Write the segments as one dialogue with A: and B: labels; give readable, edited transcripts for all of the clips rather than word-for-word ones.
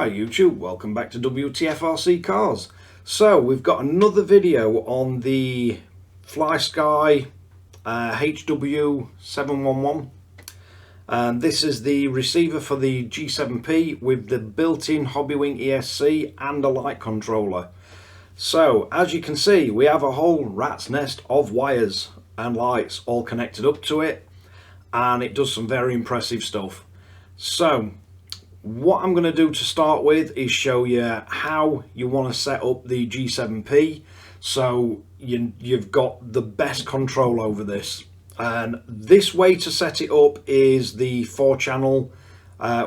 A: Hi YouTube, welcome back to Wtf Rc Cars. So we've got another video on the Flysky HW-711, and this is the receiver for the G7P with the built-in Hobbywing ESC and a light controller. So as you can see, we have a whole rat's nest of wires and lights all connected up to it, and it does some very impressive stuff. So what I'm going to do to start with is show you how you want to set up the G7P so you've got the best control over this. And this way to set it up is the 4-channel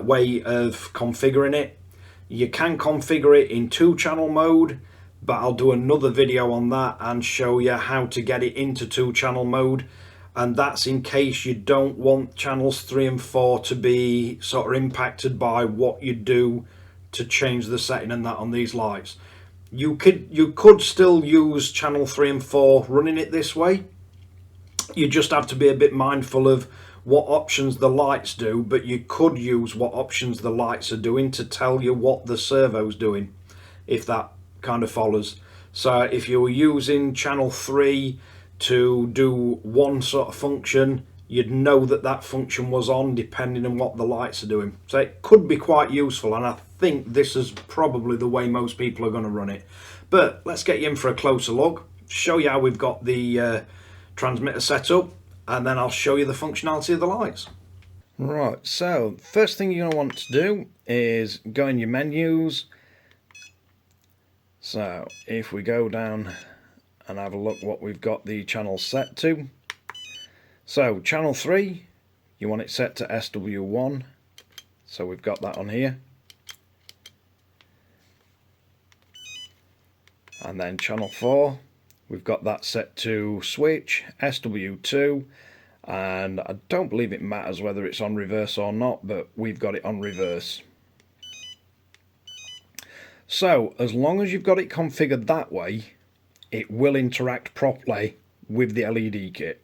A: way of configuring it. You can configure it in 2-channel mode, but I'll do another video on that and show you how to get it into 2-channel mode. And that's in case you don't want channels 3 and 4 to be sort of impacted by what you do to change the setting and that on these lights. You could still use channel 3 and 4 running it this way. You just have to be a bit mindful of what options the lights do, but you could use what options the lights are doing to tell you what the servo's doing, if that kind of follows. So if you were using channel 3 to do one sort of function, you'd know that that function was on depending on what the lights are doing. So it could be quite useful, and I think this is probably the way most people are going to run it. But let's get you in for a closer look, show you how we've got the transmitter set up, and then I'll show you the functionality of the lights. Right, so first thing you're going to want to do is go in your menus. So if we go down and have a look what we've got the channel set to. So channel 3, you want it set to SW1, so we've got that on here. And then channel 4, we've got that set to switch SW2, and I don't believe it matters whether it's on reverse or not, but we've got it on reverse. So as long as you've got it configured that way, it will interact properly with the LED kit.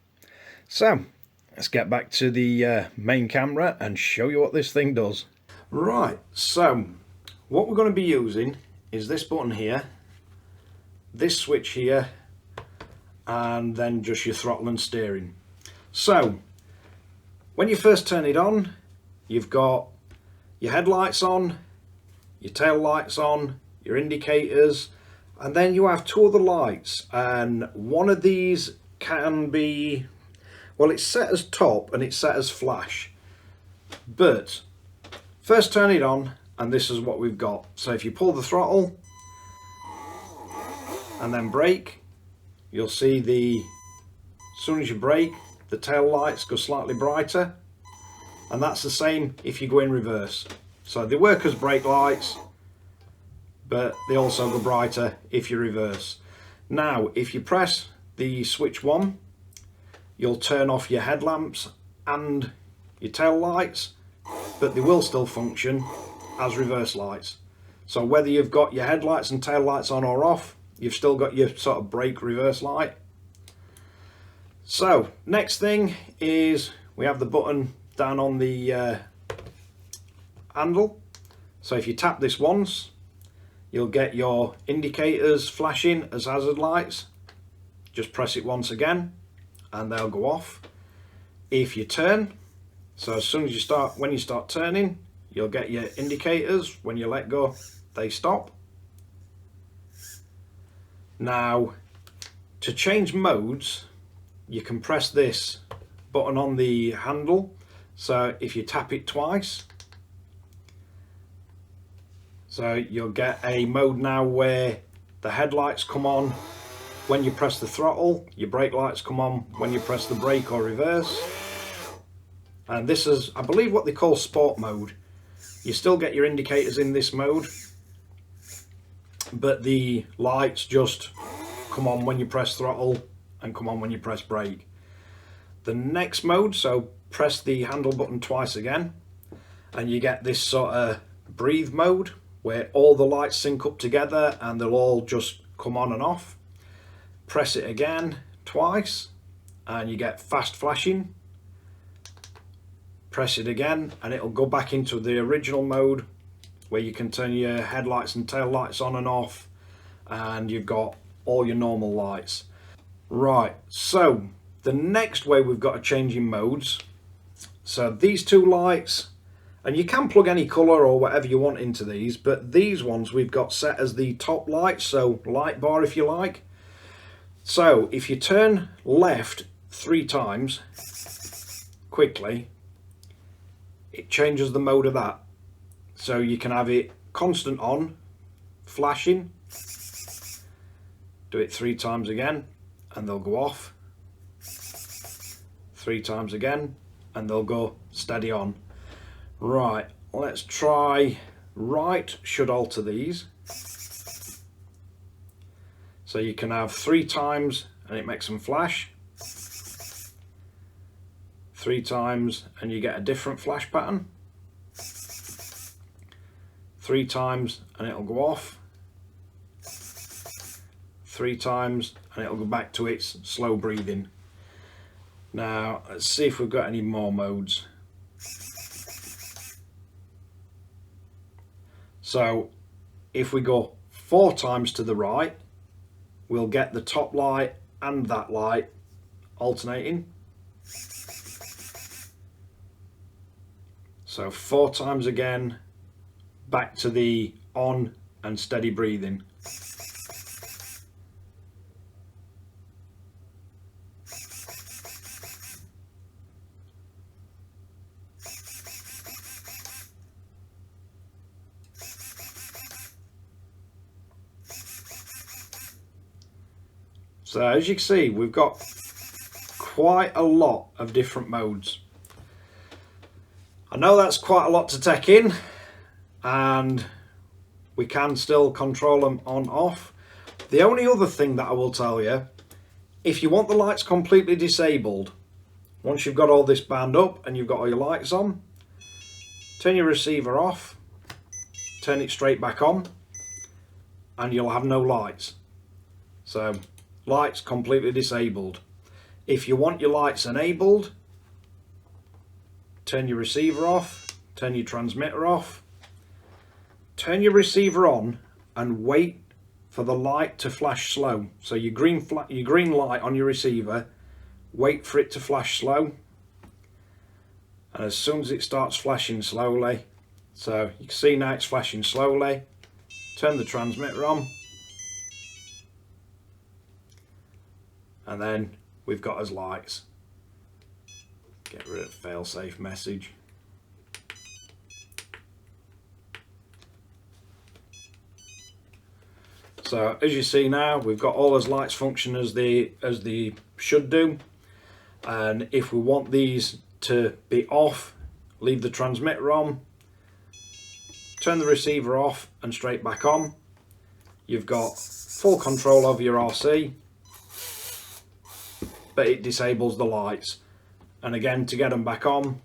A: So let's get back to the main camera and show you what this thing does. Right, so what we're going to be using is this button here, this switch here, and then just your throttle and steering. So when you first turn it on, you've got your headlights on, your tail lights on, your indicators, and then you have 2 other lights, and one of these can be, well, it's set as top and it's set as flash. But first turn it on and this is what we've got. So if you pull the throttle and then brake, you'll see as soon as you brake, the tail lights go slightly brighter, and that's the same if you go in reverse. So they work as brake lights, but they also go brighter if you reverse. Now if you press the switch 1, you'll turn off your headlamps and your tail lights, but they will still function as reverse lights. So whether you've got your headlights and tail lights on or off, you've still got your sort of brake reverse light. So next thing is we have the button down on the handle. So if you tap this once, you'll get your indicators flashing as hazard lights. Just press it once again and they'll go off. If you turn, so as soon as when you start turning, you'll get your indicators. When you let go, they stop. Now to change modes, you can press this button on the handle. So if you tap it twice, so you'll get a mode now where the headlights come on when you press the throttle, your brake lights come on when you press the brake or reverse. And this is, I believe, what they call sport mode. You still get your indicators in this mode, but the lights just come on when you press throttle and come on when you press brake. The next mode, so press the handle button twice again and you get this sort of breathe mode, where all the lights sync up together and they'll all just come on and off. Press it again twice and you get fast flashing. Press it again and it'll go back into the original mode where you can turn your headlights and tail lights on and off, and you've got all your normal lights. Right, so the next way we've got a change in modes. So these two lights, and you can plug any colour or whatever you want into these, but these ones we've got set as the top lights, so light bar if you like. So if you turn left 3 times quickly, it changes the mode of that. So you can have it constant on, flashing, do it 3 times again and they'll go off, 3 times again and they'll go steady on. Right, let's try right, should alter these. So you can have 3 times and it makes them flash, 3 times and you get a different flash pattern, 3 times and it'll go off, 3 times and it'll go back to its slow breathing. Now let's see if we've got any more modes. So if we go 4 times to the right, we'll get the top light and that light alternating. So 4 times again, back to the on and steady breathing. So as you can see, we've got quite a lot of different modes. I know that's quite a lot to take in, and we can still control them on off. The only other thing that I will tell you, if you want the lights completely disabled, once you've got all this band up and you've got all your lights on, turn your receiver off, turn it straight back on, and you'll have no lights. So lights completely disabled. If you want your lights enabled, turn your receiver off, turn your transmitter off, turn your receiver on and wait for the light to flash slow. So your green light on your receiver, wait for it to flash slow, and as soon as it starts flashing slowly, so you can see now it's flashing slowly, turn the transmitter on, and then we've got as lights. Get rid of fail-safe message. So as you see now, we've got all as lights function as they should do. And if we want these to be off, leave the transmitter on, turn the receiver off and straight back on. You've got full control over your RC, but it disables the lights. And again, to get them back on,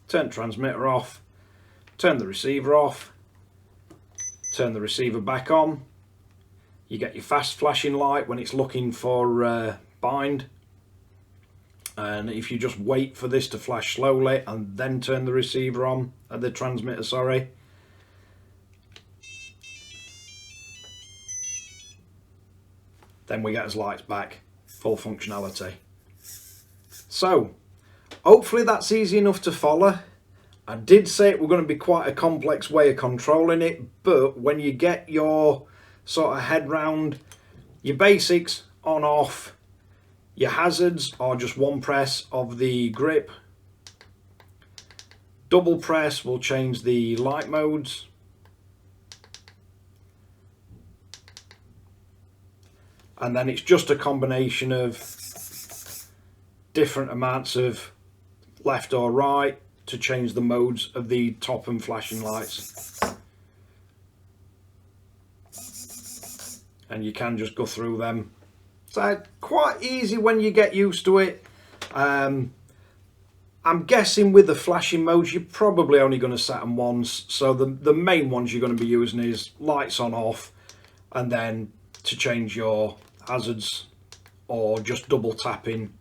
A: turn the transmitter off, turn the receiver off, turn the receiver back on. You get your fast flashing light when it's looking for bind. And if you just wait for this to flash slowly and then turn the receiver on, the transmitter, sorry, then we get his lights back, full functionality. So hopefully that's easy enough to follow. I did say it was going to be quite a complex way of controlling it, but when you get your sort of head round your basics on off, your hazards are just one press of the grip, double press will change the light modes, and then it's just a combination of different amounts of left or right to change the modes of the top and flashing lights. And you can just go through them. So quite easy when you get used to it. I'm guessing with the flashing modes you're probably only going to set them once, so the main ones you're going to be using is lights on off, and then to change your hazards, or just double tapping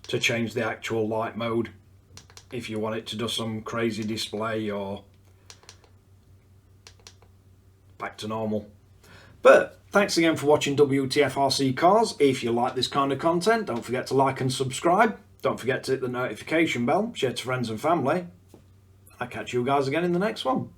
A: to change the actual light mode if you want it to do some crazy display or back to normal. But thanks again for watching WTF Rc Cars. If you like this kind of content, don't forget to like and subscribe. Don't forget to hit the notification bell, share to friends and family. I'll catch you guys again in the next one.